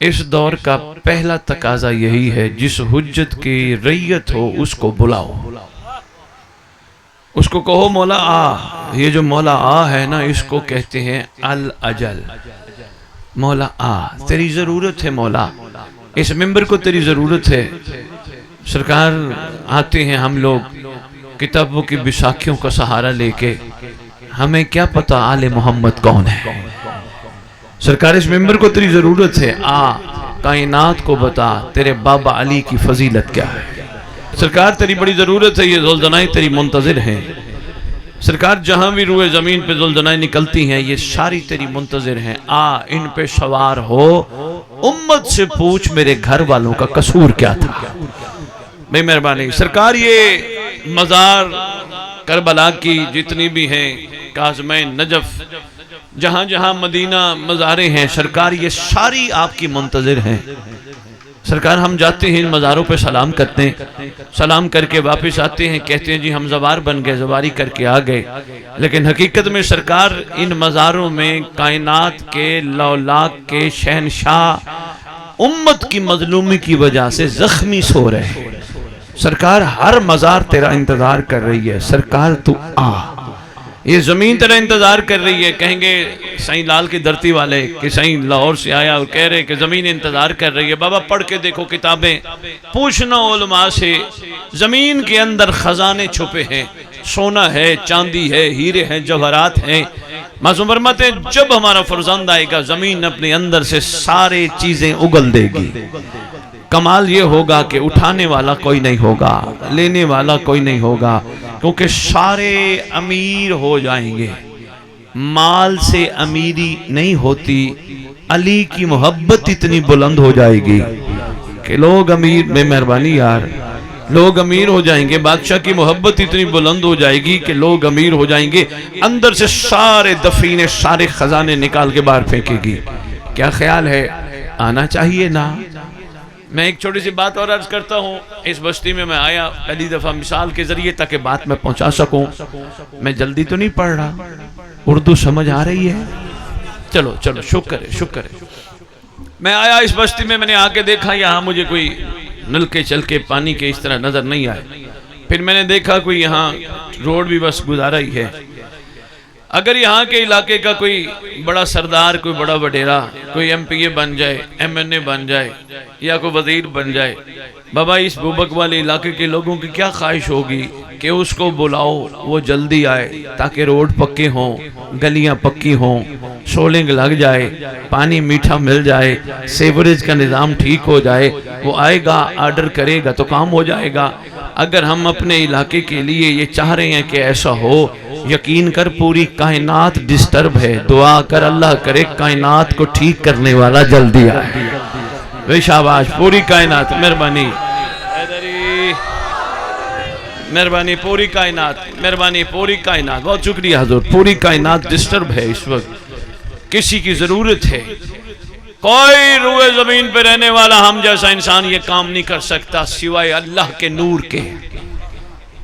اس دور کا پہلا تقاضا یہی ہے، جس حجت کی ریت ہو اس کو بلاؤ، اس کو کہو مولا آ۔ یہ جو مولا آ ہے نا، اس کو کہتے ہیں الاجل۔ مولا آ، تیری ضرورت ہے مولا، اس ممبر کو تیری ضرورت ہے۔ سرکار آتے ہیں، ہم لوگ کتابوں کی بساکھیوں کا سہارا لے کے، ہمیں کیا پتا آل محمد کون ہے۔ سرکار اس ممبر کو تیری ضرورت ہے، آ کائنات کو بتا تیرے بابا علی کی فضیلت کیا ہے۔ سرکار تیری بڑی ضرورت ہے، یہ ذوالجنائی تیری منتظر ہیں۔ سرکار جہاں بھی روئے زمین پہ ذوالجنائی نکلتی ہیں، یہ ساری تیری منتظر ہیں، آ ان پہ سوار ہو، امت سے پوچھ میرے گھر والوں کا قصور کیا تھا۔ بے مہربانی سرکار، یہ مزار کربلا کی جتنی بھی ہیں، کاظمین نجف، جہاں جہاں مدینہ مزاریں ہیں، سرکار یہ ساری آپ کی منتظر ہیں۔ سرکار ہم جاتے ہیں ان مزاروں پہ سلام کرتے ہیں، سلام کر کے واپس آتے ہیں، کہتے ہیں جی ہم زوار بن گئے، زواری کر کے آ گئے۔ لیکن حقیقت میں سرکار ان مزاروں میں کائنات کے لولاک کے شہنشاہ امت کی مظلومی کی وجہ سے زخمی سو رہے ہیں۔ سرکار ہر مزار تیرا انتظار کر رہی ہے، سرکار تو آ، یہ زمین تیرا انتظار کر رہی ہے۔ کہیں گے سائیں لال کی دھرتی والے کہ سائیں لاہور سے آیا اور کہہ رہے کہ زمین انتظار کر رہی ہے۔ بابا پڑھ کے دیکھو کتابیں، پوچھنا علماء سے، زمین کے اندر خزانے چھپے ہیں، سونا ہے، چاندی ہے، ہیرے ہیں، جوہرات ہیں۔ معصوم فرماتے ہیں جب ہمارا فرزند آئے گا، زمین اپنے اندر سے سارے چیزیں اگل دے گی۔ کمال یہ ہوگا کہ اٹھانے والا کوئی نہیں ہوگا، لینے والا کوئی نہیں ہوگا، کیونکہ سارے امیر ہو جائیں گے۔ مال سے امیری نہیں ہوتی، علی کی محبت اتنی بلند ہو جائے گی کہ لوگ امیر، میں مہربانی یار، لوگ امیر ہو جائیں گے۔ بادشاہ کی محبت اتنی بلند ہو جائے گی کہ لوگ امیر ہو جائیں گے، اندر سے سارے دفینے، سارے خزانے نکال کے باہر پھینکے گی۔ کیا خیال ہے؟ آنا چاہیے نا۔ میں ایک چھوٹی سی بات اور عرض کرتا ہوں، اس بستی میں آیا پہلی دفعہ مثال کے ذریعے تاکہ بات میں پہنچا سکوں۔ میں جلدی تو نہیں پڑھ رہا، اردو سمجھ آ رہی ہے؟ چلو چلو، شکر ہے شکر ہے۔ میں آیا اس بستی میں، میں نے آ کے دیکھا یہاں مجھے کوئی نلکے چل کے پانی کے اس طرح نظر نہیں آئے۔ پھر میں نے دیکھا کوئی یہاں روڈ بھی بس گزارا ہی ہے۔ اگر یہاں کے علاقے کا کوئی بڑا سردار، کوئی بڑا وڈیرا، کوئی ایم پی اے بن جائے، ایم این اے بن جائے، یا کوئی وزیر بن جائے، بابا اس بوبک والے علاقے کے لوگوں کی کیا خواہش ہوگی کہ اس کو بلاؤ، وہ جلدی آئے تاکہ روڈ پکے ہوں، گلیاں پکی ہوں، سولنگ لگ جائے، پانی میٹھا مل جائے، سیوریج کا نظام ٹھیک ہو جائے۔ وہ آئے گا، آرڈر کرے گا تو کام ہو جائے گا۔ اگر ہم اپنے علاقے کے لیے یہ چاہ رہے ہیں کہ ایسا ہو، یقین کر پوری کائنات ڈسٹرب ہے، دعا کر اللہ کرے کائنات کو ٹھیک کرنے والا جلدی آئے۔ بے شاباش، پوری کائنات، مہربانی مہربانی، پوری کائنات، مہربانی پوری کائنات، بہت شکریہ حضور۔ پوری کائنات ڈسٹرب ہے اس وقت، کسی کی ضرورت ہے۔ کوئی روئے زمین پہ رہنے والا ہم جیسا انسان یہ کام نہیں کر سکتا سوائے اللہ کے نور کے۔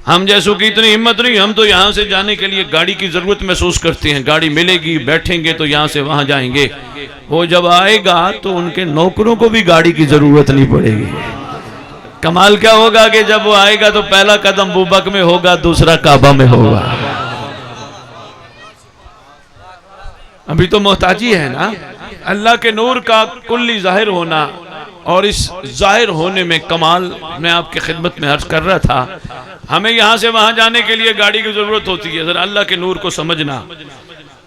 ہم جیسوں کی اتنی ہمت نہیں، ہم تو یہاں سے جانے کے لیے گاڑی کی ضرورت محسوس کرتے ہیں، گاڑی ملے گی، بیٹھیں گے تو یہاں سے وہاں جائیں گے۔ وہ جب آئے گا تو ان کے نوکروں کو بھی گاڑی کی ضرورت نہیں پڑے گی۔ کمال کیا ہوگا کہ جب وہ آئے گا تو پہلا قدم بوبک میں ہوگا، دوسرا کعبہ میں ہوگا۔ ابھی تو محتاجی ہے نا، اللہ کے نور کا کلی ظاہر ہونا، اور اس ظاہر ہونے میں کمال میں آپ کی خدمت میں عرض کر رہا تھا، ہمیں یہاں سے وہاں جانے کے لیے گاڑی کی ضرورت ہوتی ہے، ذرا اللہ کے نور کو سمجھنا۔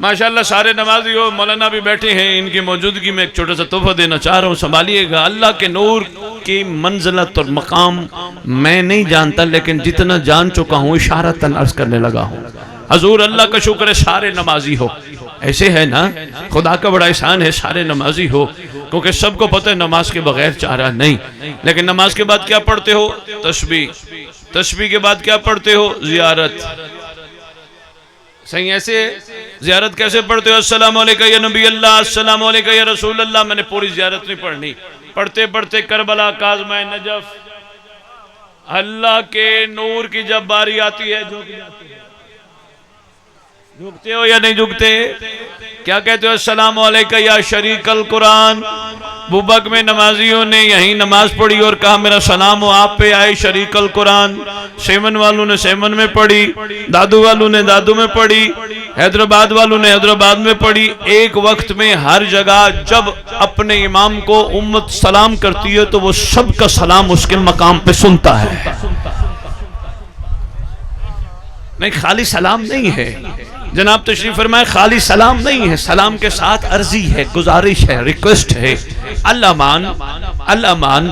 ماشاءاللہ سارے نمازی ہو، مولانا بھی بیٹھے ہیں، ان کی موجودگی میں ایک چھوٹا سا تحفہ دینا چاہ رہا ہوں، سنبھالیے گا۔ اللہ کے نور کی منزلت اور مقام میں نہیں جانتا، لیکن جتنا جان چکا ہوں اشارتاً عرض کرنے لگا ہوں۔ حضور اللہ کا شکر ہے سارے نمازی ہو، ایسے ہے نا، خدا کا بڑا احسان ہے سارے نمازی ہو، کیونکہ سب کو پتہ ہے نماز کے بغیر چارہ نہیں۔ لیکن نماز کے بعد کیا پڑھتے ہو؟ تسبیح۔ تسبیح کے بعد کیا پڑھتے ہو؟ زیارت۔ صحیح ایسے زیارت کیسے پڑھتے ہو؟ السلام علیکہ یا نبی اللہ، السلام علیکہ یا رسول اللہ۔ میں نے پوری زیارت نہیں پڑھنی، پڑھتے پڑھتے کربلا، کاظمین نجف، اللہ کے نور کی جب باری آتی ہے جو جھکتے ہو یا نہیں جھکتے؟ کیا کہتے ہو؟ السلام علیکم یا شریک القرآن. بوبک میں نمازیوں نے یہیں نماز پڑھی اور کہا میرا سلام ہو آپ پہ آئے شریک القرآن. سیون والوں نے سیون میں پڑھی، دادو والوں نے دادو میں پڑھی، حیدرآباد والوں نے حیدرآباد میں پڑھی. ایک وقت میں ہر جگہ جب اپنے امام کو امت سلام کرتی ہے تو وہ سب کا سلام اس کے مقام پہ سنتا ہے. نہیں، خالی سلام نہیں ہے جناب تشریف فرمائے، خالی سلام نہیں ہے، سلام کے ساتھ عرضی ہے، گزارش ہے، ریکویسٹ ہے. الامان الامان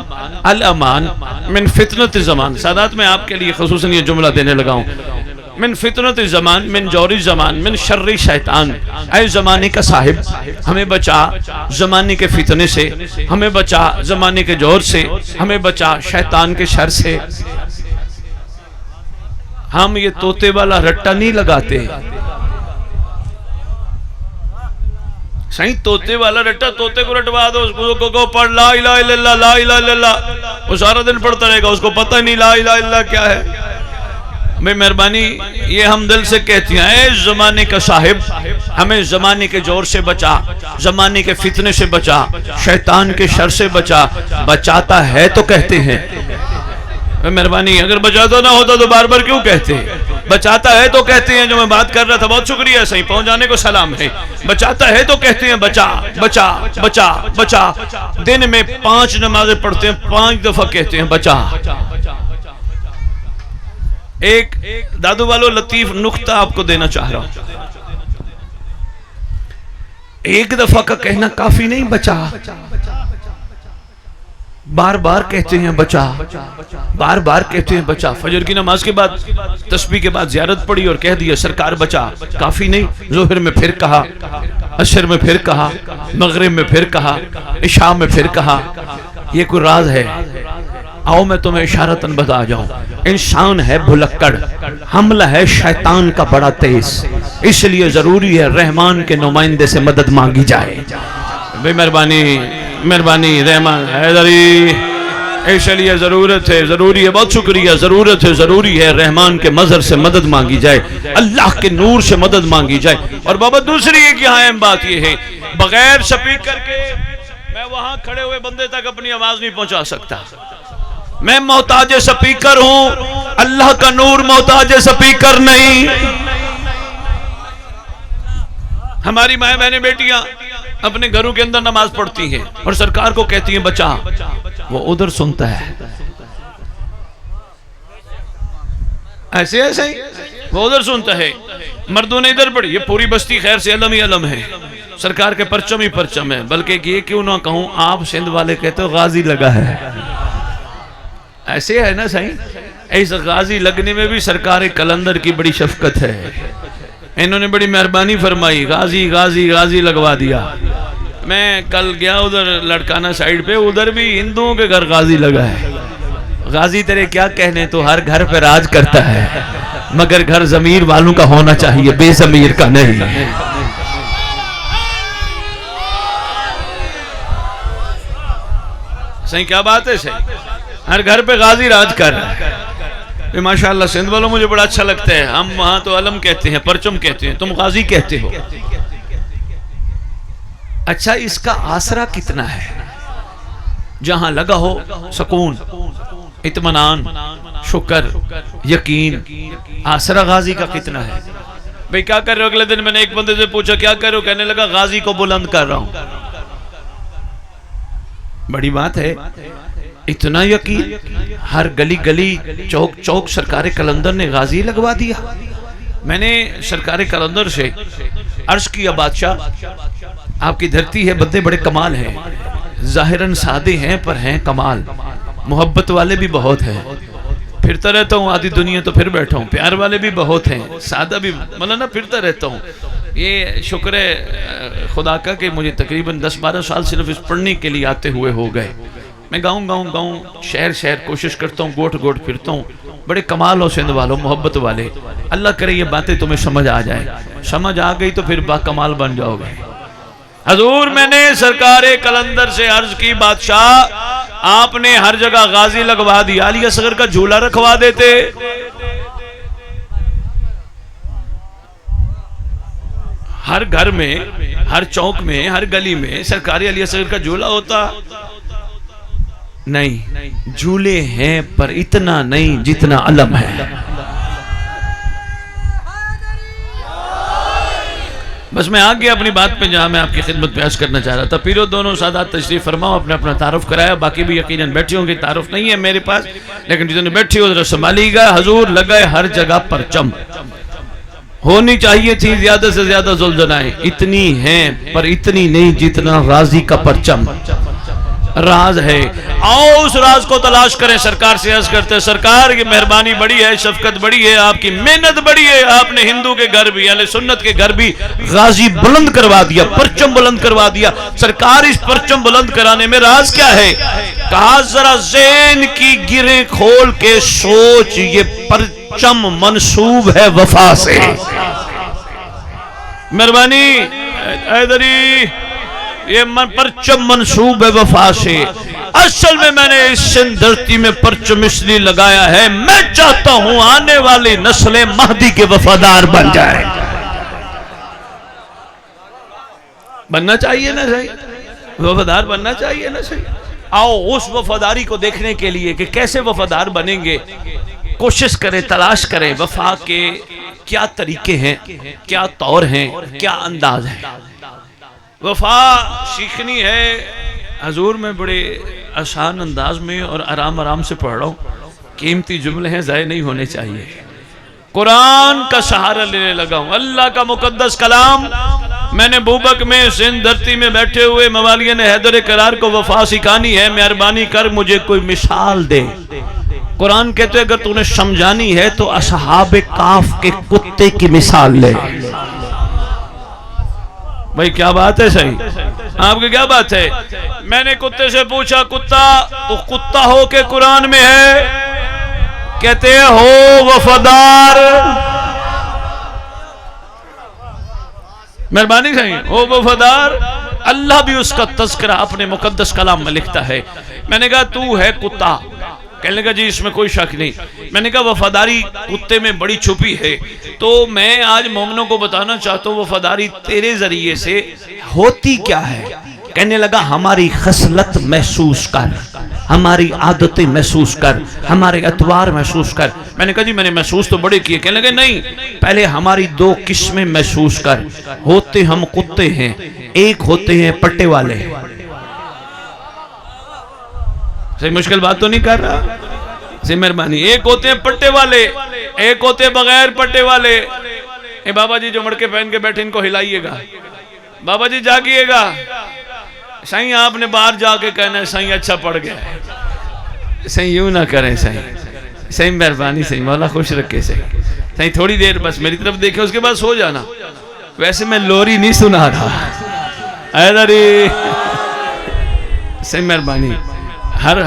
الامان من فتنت الزمان. سادات میں آپ کے لیے خصوصاً یہ جملہ دینے لگا ہوں. من فتنت الزمان، من جور زمان، من شر شیطان. اے زمانے کا صاحب ہمیں بچا زمانے کے فتنے سے، ہمیں بچا زمانے کے جور سے، ہمیں بچا شیطان کے شر سے. ہم یہ طوطے والا رٹا نہیں لگاتے. صحیح طوطے والا رٹا، طوطے کو رٹوا دو، اس کو پڑھ لا الہ الا اللہ لا الہ الا اللہ، وہ سارا دن پڑھتا رہے گا، اس کو پتہ نہیں لا الہ الا اللہ کیا ہے. میں مہربانی یہ ہم دل سے کہتی ہیں، اے زمانے کا صاحب ہمیں زمانے کے جور سے بچا، زمانے کے فتنے سے بچا، شیطان کے شر سے بچا. بچاتا ہے تو کہتے ہیں. مہربانی اگر بچاتا نہ ہوتا تو بار بار کیوں کہتے ہیں؟ بچاتا ہے تو کہتے ہیں. جو میں بات کر رہا تھا، بہت شکریہ، صحیح پہنچ جانے کو سلام ہے. بچاتا ہے تو کہتے ہیں بچا بچا بچا بچا. دن میں 5 نمازیں پڑھتے ہیں، 5 دفعہ کہتے ہیں بچا. ایک دادو والو لطیف نقطہ آپ کو دینا چاہ رہا ہوں. ایک دفعہ کا کہنا کافی نہیں، بچا. بار بار کہتے ہیں بچا، بار بار کہتے ہیں بچا. فجر کی نماز کے بعد تسبیح کے بعد زیارت پڑی اور کہہ دیا سرکار بچا. کافی نہیں، ظہر میں پھر کہا، عصر میں پھر کہا، مغرب میں پھر کہا، عشاء میں پھر کہا. یہ کوئی راز ہے؟ آؤ میں تمہیں اشارتاً بتا جاؤں. انسان ہے بھلکڑ، حملہ ہے شیطان کا بڑا تیز، اس لیے ضروری ہے رحمان کے نمائندے سے مدد مانگی جائے. بے مہربانی مہربانی رحمان حیدری، اس لیے ضرورت ہے، ضروری ہے، بہت شکریہ، ضرورت ہے، ضروری ہے رحمان کے مظہر سے مدد مانگی جائے، اللہ کے نور سے مدد مانگی جائے. اور بابا دوسری ایک یہاں اہم بات یہ ہے، بغیر سپیکر کے میں وہاں کھڑے ہوئے بندے تک اپنی آواز نہیں پہنچا سکتا. میں محتاج سپیکر ہوں، اللہ کا نور محتاج سپیکر نہیں. ہماری مائیں بہنیں بیٹیاں اپنے گھروں کے اندر نماز پڑھتی ہیں اور سرکار کو کہتی ہیں بچا. وہ ادھر سنتا ہے، ایسے ایسے ہی وہ ادھر سنتا ہے. مردوں نے ادھر پڑھی. یہ پوری بستی خیر سے علم ہی علم ہے، سرکار کے پرچم ہی پرچم ہے. بلکہ یہ کیوں نہ کہوں، آپ سندھ والے کہتے ہو غازی لگا ہے. ایسے ہے نا صحیح؟ اس غازی لگنے میں بھی سرکار کلندر کی بڑی شفقت ہے. انہوں نے بڑی مہربانی فرمائی، غازی غازی غازی لگوا دیا. میں کل گیا ادھر لڑکانہ سائیڈ پہ، ادھر بھی ہندوؤں کے گھر غازی لگا ہے. غازی تیرے کیا کہنے، تو ہر گھر پہ راج کرتا ہے، مگر گھر ضمیر والوں کا ہونا چاہیے، بے ضمیر کا نہیں. صحیح کیا بات ہے؟ صحیح ہر گھر پہ غازی راج کر رہا ہے. ماشاءاللہ سندھ والوں مجھے بڑا اچھا لگتا ہے. ہم وہاں تو علم کہتے ہیں، پرچم کہتے ہیں، تم غازی کہتے ہو. اچھا اس کا آسرا کتنا ہے؟ جہاں لگا ہو سکون، اطمینان، شکر، یقین. آسرا غازی کا کتنا ہے؟ بھئی کیا کر رہے ہو؟ اگلے دن میں نے ایک بندے سے پوچھا کیا کر رہے ہو؟ کہنے لگا غازی کو بلند کر رہا ہوں. بڑی بات ہے. اتنا یقین، ہر گلی گلی چوک چوک سرکار کلندر نے غازی لگوا دیا. میں نے سرکار کلندر سے عرض کیا بادشاہ آپ کی دھرتی ہے، بندے بڑے کمال ہیں، ظاہراً سادے ہیں پر ہیں کمال، محبت والے بھی بہت ہیں. پھرتا رہتا ہوں آدھی دنیا تو پھر بیٹھا ہوں، پیار والے بھی بہت ہیں، سادہ بھی مولانا پھرتا رہتا ہوں. یہ شکر ہے خدا کا کہ مجھے تقریباً 10-12 سال صرف اس پڑھنے کے لیے آتے ہوئے ہو گئے. میں گاؤں شہر شہر کوشش کرتا ہوں، گوٹ گوٹ پھرتا ہوں. بڑے کمال ہو سندھ والوں، محبت والے. اللہ کرے یہ باتیں تمہیں سمجھ آ جائیں. سمجھ آ گئی تو پھر با کمال بن جاؤ گے. حضور میں نے سرکار کلندر سے عرض کی بادشاہ آپ نے ہر جگہ غازی لگوا دیا، علی اصغر کا جھولا رکھوا دیتے. ہر گھر میں، ہر چوک میں، ہر گلی میں سرکاری علی اصغر کا جھولا ہوتا نہیں. جھولے ہیں پر اتنا نہیں جتنا علم ہے. بس میں آگے اپنی بات پہ جہاں میں آپ کی خدمت پیش کرنا چاہ رہا تھا. پیرو دونوں سادات تشریف فرماؤ، اپنا اپنا تعارف کرایا. باقی بھی یقیناً بیٹھی ہوں گے، تعارف نہیں ہے میرے پاس، لیکن جتنے بیٹھی ہو ذرا سنبھالیے گا. حضور لگائے ہر جگہ پرچم، ہونی چاہیے تھی زیادہ سے زیادہ زلزلائیں، اتنی ہیں پر اتنی نہیں جتنا غازی کا پرچم. راز ہے، آؤ اس راز کو تلاش کریں. سرکار سے عرض کرتے ہیں سرکار کی مہربانی بڑی ہے، شفقت بڑی ہے، آپ کی محنت بڑی ہے. آپ نے ہندو کے گھر بھی، اہل سنت کے گھر بھی غازی بلند کروا دیا، پرچم بلند کروا دیا. سرکار اس پرچم بلند کرانے میں راز کیا ہے؟ کہا ذرا ذہن کی گریں کھول کے سوچ، یہ پرچم منسوب ہے وفا سے. مہربانی ایدری، یہ پرچم منسوب ہے وفا سے. اصل میں نے اس سندھ دھرتی میں پرچم اس لیے لگایا ہے، میں چاہتا ہوں آنے والی نسلیں مہدی کے وفادار بن جائیں. بننا چاہیے نا صحیح، وفادار بننا چاہیے نا صحیح. آؤ اس وفاداری کو دیکھنے کے لیے کہ کیسے وفادار بنیں گے، کوشش کریں، تلاش کریں. وفا کے کیا طریقے ہیں، کیا طور ہیں، کیا انداز ہیں. وفا سیکھنی ہے. حضور میں بڑے آسان انداز میں اور آرام آرام سے پڑھ رہا ہوں، قیمتی جملے ہیں، ضائع نہیں ہونے چاہیے. قرآن کا سہارا لینے لگا ہوں، اللہ کا مقدس کلام. میں نے بوبک میں سندھ دھرتی میں بیٹھے ہوئے موالیہ نے حیدر کرار کو وفا سکھانی ہے، مہربانی کر مجھے کوئی مثال دے. قرآن کہتے اگر تو نے سمجھانی ہے تو اصحاب کاف کے کتے کی مثال لے. بھائی کیا بات ہے صحیح، آپ کی کیا بات ہے؟ میں نے کتے سے پوچھا کتا تو کتا ہو کے قرآن میں ہے؟ کہتے ہیں ہو وفادار. مہربانی صحیح، ہو وفادار. اللہ بھی اس کا تذکرہ اپنے مقدس کلام میں لکھتا ہے. میں نے کہا تو ہے کتا؟ کہنے لگا جی اس میں کوئی شک نہیں. میں نے کہا وفاداری کتے میں بڑی چھپی ہے، تو میں آج مومنوں کو بتانا چاہتا ہوں وفاداری تیرے ذریعے سے ہوتی کیا ہے. کہنے لگا ہماری خصلت محسوس کر، ہماری عادتیں محسوس کر، ہمارے اطوار محسوس کر. میں نے کہا جی میں نے محسوس تو بڑے کیے. کہنے لگے نہیں، پہلے ہماری دو قسمیں محسوس کر. ہوتے ہم کتے ہیں، ایک ہوتے ہیں پٹے والے. صحیح مشکل بات تو نہیں کر رہا، صحیح مہربانی. ایک ہوتے ہیں پٹے والے، ایک ہوتے ہیں بغیر پٹے والے. اے بابا جی جو مڑکے پہن کے بیٹھے ان کو ہلائیے گا، بابا جی جاگیے گا. سائیں آپ نے باہر جا کے کہنا ہے سائیں اچھا پڑ گیا ہے. سائیں یوں نہ کریں سائیں، سائیں مہربانی، سائیں مولا خوش رکھے. سائیں تھوڑی دیر بس میری طرف دیکھیں اس کے بعد سو جانا. ویسے میں لوری نہیں سنا رہا. حیدری سائیں مہربانی، ہر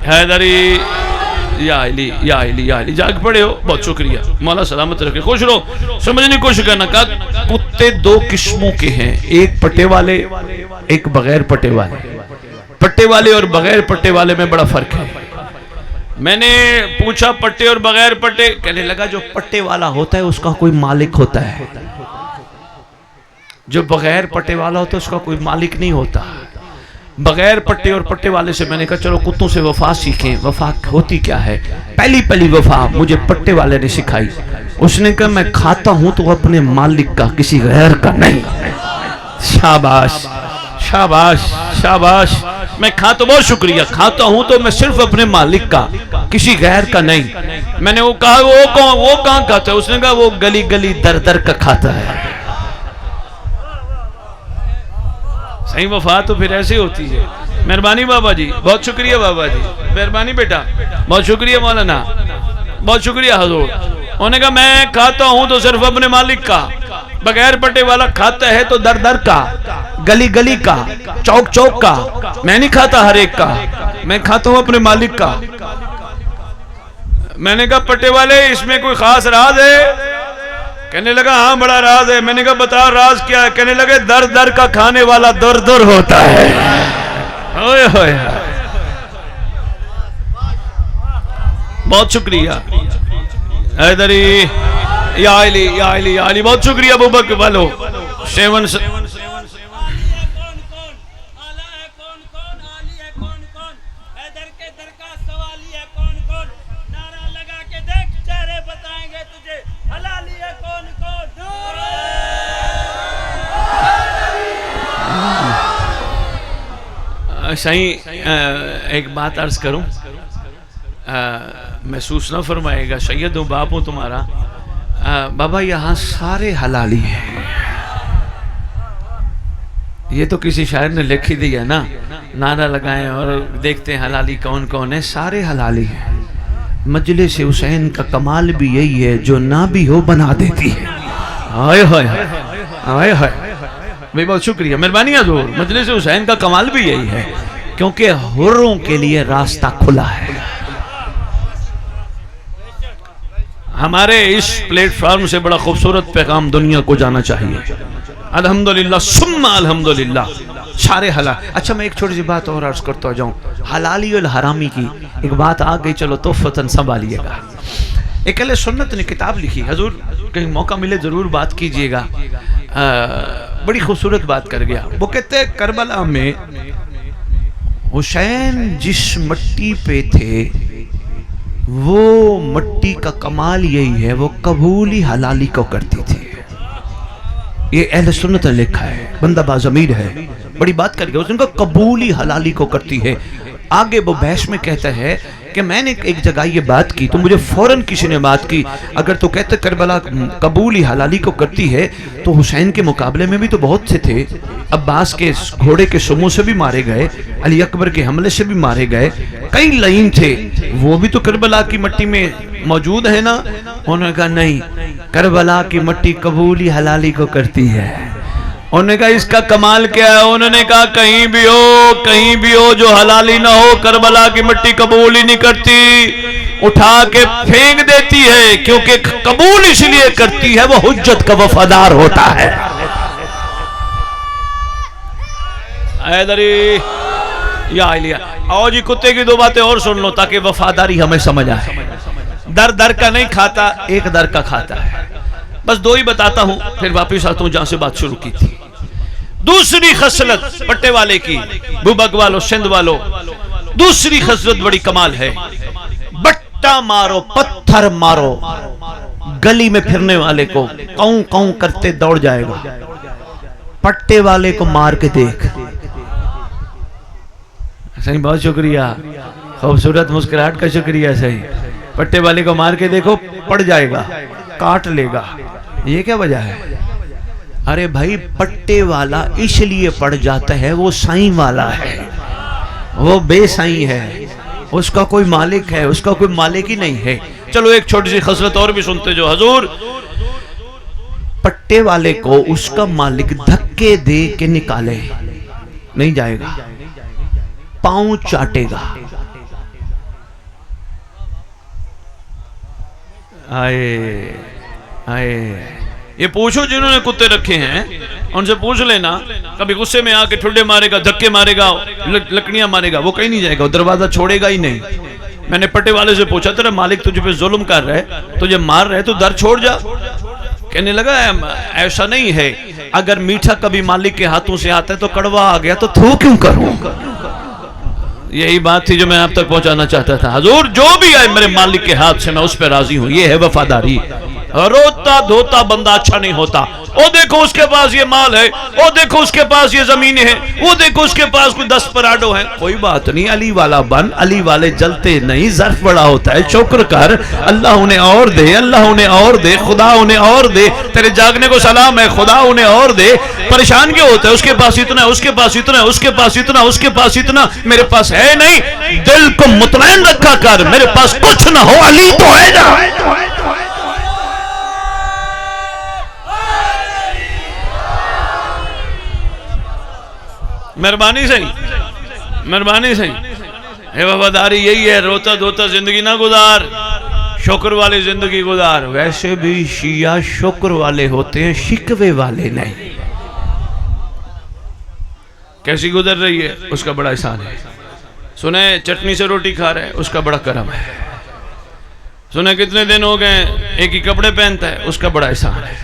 حیدری یا علی یا علی یا علی. جاگ پڑے ہو، بہت شکریہ، مولا سلامت رکھے، خوش رہو. سمجھنے کی کوشش کرنا. کہا کتے دو قسموں کے ہیں، ایک پٹے والے ایک بغیر پٹے والے. پٹے والے اور بغیر پٹے والے میں بڑا فرق ہے. میں نے پوچھا پٹے اور بغیر پٹے. کہنے لگا جو پٹے والا ہوتا ہے اس کا کوئی مالک ہوتا ہے، جو بغیر پٹے والا ہوتا ہے اس کا کوئی مالک نہیں ہوتا. بغیر پٹے اور پٹے والے سے میں نے کہا چلو کتوں سے وفا سیکھیں. وفا ہوتی کیا ہے؟ پہلی وفا مجھے پٹے والے نے سکھائی. اس نے کہا میں کھاتا ہوں تو اپنے مالک کا، کسی غیر کا نہیں. شاباش شاباش شاباش. میں کھاتا، بہت شکریہ، کھاتا ہوں تو میں صرف اپنے مالک کا، کسی غیر کا نہیں. میں نے وہ کہا وہ کہاں کھاتا ہے؟ اس نے کہا وہ گلی گلی در در کا کھاتا ہے. صحیح وفا تو پھر ایسے ہوتی ہے. مہربانی بابا جی، بہت شکریہ بابا جی، مہربانی بیٹا، بہت شکریہ مولانا، بہت شکریہ حضور. انہوں نے کہا میں کھاتا ہوں تو صرف اپنے مالک کا. بغیر پٹے والا کھاتا ہے تو در در کا، گلی گلی کا، چوک چوک کا. میں نہیں کھاتا ہر ایک کا، میں کھاتا ہوں اپنے مالک کا. میں نے کہا پٹے والے اس میں کوئی خاص راز ہے؟ کہنے لگا ہاں بڑا راز ہے. میں نے کہا بتا راز کیا ہے؟ کہنے لگے در در کا کھانے والا در در ہوتا ہے. اوئے ہوئے، بہت شکریہ حیدری یا علی یا علی یا علی. بہت شکریہ ابو بکر والو. 7 صحیح ایک بات عرض کروں، محسوس نہ فرمائے گا، سید ہوں، باپ ہوں تمہارا، بابا یہاں سارے حلالی ہیں، یہ تو کسی شاعر نے لکھ ہی دیا نا، نعرہ لگائیں اور دیکھتے ہیں حلالی کون کون ہے، سارے حلالی ہیں۔ مجلس حسین کا کمال بھی یہی ہے، جو نہ بھی ہو بنا دیتی ہے۔ آئے ہوئے آئے ہوئے بھئی بہت شکریہ، مہربانی حضور۔ مجلس حسین کا کمال بھی یہی ہے کیونکہ حروں کے لیے راستہ کھلا ہے۔ ہمارے اس پلیٹ فارم سے بڑا خوبصورت پیغام دنیا کو جانا چاہیے۔ الحمدللہ ثم الحمدللہ سارے حلال۔ اچھا میں ایک چھوٹی سی بات اور عرض کرتا جاؤں، حلالی والحرامی کی ایک بات آ گئی، چلو تحفتاً سنبھالیے گا۔ ایک اہل سنت نے کتاب لکھی، حضور کہیں موقع ملے ضرور بات کیجئے گا، بڑی خوبصورت بات کر گیا۔ وہ کہتے ہیں کربلا میں حسین جس مٹی پہ تھے وہ مٹی کا کمال یہی ہے، وہ قبولی حلالی کو کرتی تھی۔ یہ اہل سنت نے لکھا ہے، بندہ باضمیر ہے، بڑی بات کر گیا، اس نے کہا قبولی حلالی کو کرتی ہے۔ آگے وہ بحث میں کہتا ہے کہ میں نے ایک جگہ یہ بات کی تو مجھے فوراً کسی نے بات کی، اگر تو کہتے کربلا قبولی حلالی کو کرتی ہے تو حسین کے مقابلے میں بھی تو بہت سے تھے، عباس کے گھوڑے کے سموں سے بھی مارے گئے، علی اکبر کے حملے سے بھی مارے گئے، کئی لعین تھے، وہ بھی تو کربلا کی مٹی میں موجود ہے نا۔ انہوں نے کہا نہیں، کربلا کی مٹی قبولی حلالی کو کرتی ہے۔ انہوں نے کہا اس کا کمال کیا ہے؟ انہوں نے کہا کہیں بھی ہو جو حلالی نہ ہو، کربلا کی مٹی قبول ہی نہیں کرتی، اٹھا کے پھینک دیتی ہے، کیونکہ قبول اس لیے کرتی ہے وہ حجت کا وفادار ہوتا ہے۔ ایدری یا علیہ آؤ جی، کتے کی دو باتیں اور سن لو تاکہ وفاداری ہمیں سمجھ آئے۔ در کا نہیں کھاتا، ایک در کا کھاتا ہے۔ بس دو ہی بتاتا ہوں پھر واپس آتا ہوں جہاں سے بات شروع کی تھی۔ دوسری خصلت پٹے والے کی، بوبک والو، سندھ والو، دوسری خصلت بڑی کمال ہے، بٹا مارو، پتھر مارو، گلی میں پھرنے والے کو کوں کوں کرتے دوڑ جائے گا، پٹے والے کو مار کے دیکھ۔ صحیح، بہت شکریہ، خوبصورت مسکراہٹ کا شکریہ۔ صحیح، پٹے والے کو مار کے دیکھو، پڑ جائے گا، کاٹ لے گا۔ یہ کیا وجہ ہے؟ ارے بھائی پٹے والا اس لیے پڑ جاتا ہے، وہ سائیں والا ہے، وہ بے سائیں ہے، اس کا کوئی مالک ہے، اس کا کوئی مالک ہی نہیں ہے۔ چلو ایک چھوٹی سی خصلت اور بھی سنتے جو حضور، پٹے والے کو اس کا مالک دھکے دے کے نکالے نہیں جائے گا، پاؤں چاٹے گا۔ آئے آئے، یہ پوچھو جنہوں نے کتے رکھے ہیں ان سے پوچھ لینا، کبھی غصے میں آ کے ٹھڈے مارے گا، دھکے مارے گا، لکڑیاں مارے گا، وہ کہیں نہیں جائے گا، وہ دروازہ چھوڑے گا ہی نہیں۔ میں نے پٹے والے سے پوچھا تیرا مالک تجھے پہ ظلم کر رہا ہے، تجھے مار رہا ہے، تو در چھوڑ جا۔ کہنے لگا ایسا نہیں ہے، اگر میٹھا کبھی مالک کے ہاتھوں سے آتا ہے تو کڑوا آ گیا تو تھو کیوں کروں؟ یہی بات تھی جو میں آپ تک پہنچانا چاہتا تھا۔ حضور جو بھی آئے میرے مالک کے ہاتھ سے میں اس پہ راضی ہوں، یہ ہے وفاداری۔ روتا دھوتا بندہ اچھا نہیں ہوتا۔ او دیکھو اس کے پاس یہ مال ہے، او دیکھو اس کے پاس یہ زمینیں ہیں، وہ دیکھو اس کے پاس کوئی 10 پراڈو ہیں، کوئی بات نہیں، علی والا بن، علی والے جلتے نہیں، ظرف بڑا ہوتا ہے، شکر کر، اللہ انہیں اور دے، اللہ انہیں اور دے، خدا انہیں اور دے، تیرے جاگنے کو سلام ہے، خدا انہیں اور دے۔ پریشان کیوں ہوتا ہے؟ اس کے پاس اتنا ہے، اس کے پاس اتنا ہے، اس کے پاس اتنا، اس کے پاس اتنا، میرے پاس ہے نہیں۔ دل کو مطمئن رکھا کر، میرے پاس کچھ نہ ہو، علی تو ہے نا۔ مہربانی صحیح، اے وفاداری یہی ہے، روتا دھوتا زندگی نہ گزار، شکر والی زندگی گزار۔ ویسے بھی شیعہ شکر والے ہوتے ہیں، شکوے والے نہیں۔ کیسی گزر رہی ہے اس کا بڑا احسان ہے، سنیں چٹنی سے روٹی کھا رہے اس کا بڑا کرم ہے، سنیں کتنے دن ہو گئے ایک ہی کپڑے پہنتا ہے اس کا بڑا احسان ہے،